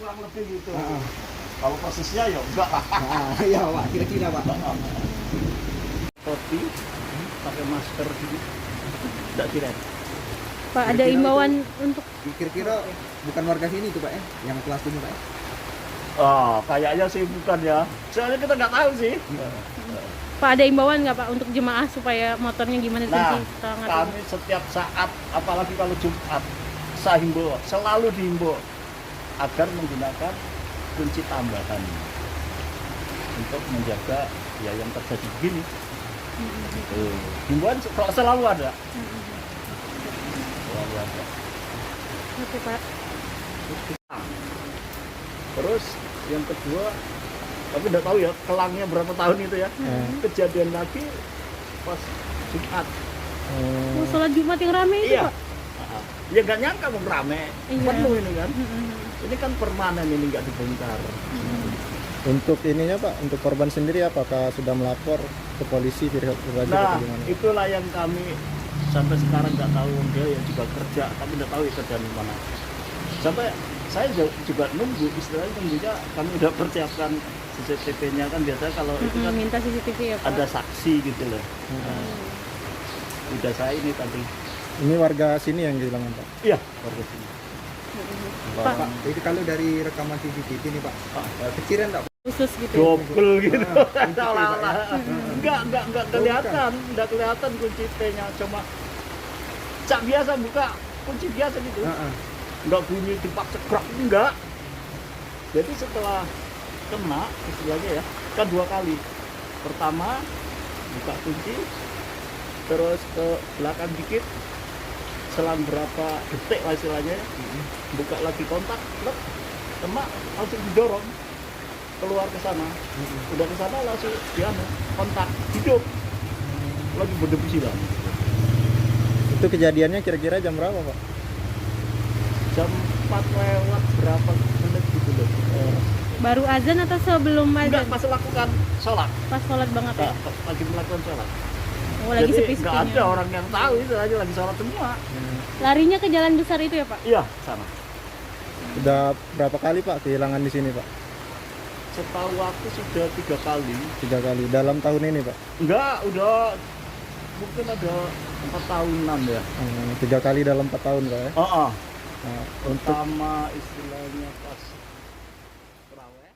kurang lebih gitu. Kalau persisnya ya enggak lah. Iya Pak, kira-kira Pak. Topi, pakai masker gitu. Enggak kira. Pak, ada imbauan untuk Kira-kira bukan warga sini tuh Pak ya, yang pelakunya Pak ya? Oh, kayaknya sih bukan ya. Soalnya kita nggak tahu sih. Pak, ada imbauan nggak Pak untuk jemaah supaya motornya gimana Nah, kunci tangan? kami setiap saat, apalagi kalau Jumat, saya himbau, selalu dihimbau agar menggunakan kunci tambahan untuk menjaga ya yang terjadi begini. Himbauan selalu ada. Selalu ada. Oke Pak. Terus yang kedua, tapi nggak tahu ya kelangnya berapa tahun itu ya. Kejadian lagi pas Jumat. Oh, sholat Jumat yang rame itu Iya. Pak? Ya nggak nyangka mau rame, Iya. penuh ini kan. Ini kan permanen, ini nggak dibongkar. Untuk ininya Pak, untuk korban sendiri apakah sudah melapor ke polisi berwajib Nah, atau gimana? itulah yang kami sampai sekarang nggak tahu. Dia ya juga kerja, tapi nggak tahu ya kerjaan di mana. Sampai saya juga nunggu, istilahnya nunggunya kami udah persiapkan CCTV-nya kan biasanya kalau itu kan Minta CCTV ya Pak? ada saksi gitu loh. Nah, udah saya ini tadi. Ini warga sini yang kehilangan Pak? Iya, warga sini. Pak, Pak, itu kalau dari rekaman CCTV nih Pak, keciran enggak Pak? khusus gitu ya? Double gitu. kunci Olah-olah. Enggak kelihatan, enggak kelihatan kunci T-nya, cuma cak biasa buka kunci biasa gitu. Enggak bunyi dipaksa cekrok, enggak. Jadi setelah kena istilahnya ya, kan 2 kali. Pertama buka kunci, terus ke belakang dikit, selang berapa detik lah istilahnya, buka lagi kontak, plek, kena langsung didorong keluar ke sana. Udah ke sana langsung kontak hidup lagi berdebisi lah. Itu kejadiannya kira-kira jam berapa Pak? Jam 4 lewat berapa menit gitu loh. Baru azan atau sebelum Enggak, azan? pas lakukan sholat. Pas sholat banget ya? Lagi melakukan sholat. Oh, lagi Jadi sepi-sepinya. nggak ada orang yang tahu itu aja lagi sholat semua. Larinya ke jalan besar itu ya Pak? Iya, sana. Udah berapa kali Pak kehilangan di sini Pak? Setahu aku sudah 3 kali. 3 kali dalam tahun ini Pak? Enggak, udah mungkin ada 4 tahunan ya. 3 kali dalam 4 tahun Pak ya? Nah, Untuk pertama istilahnya pas terawih.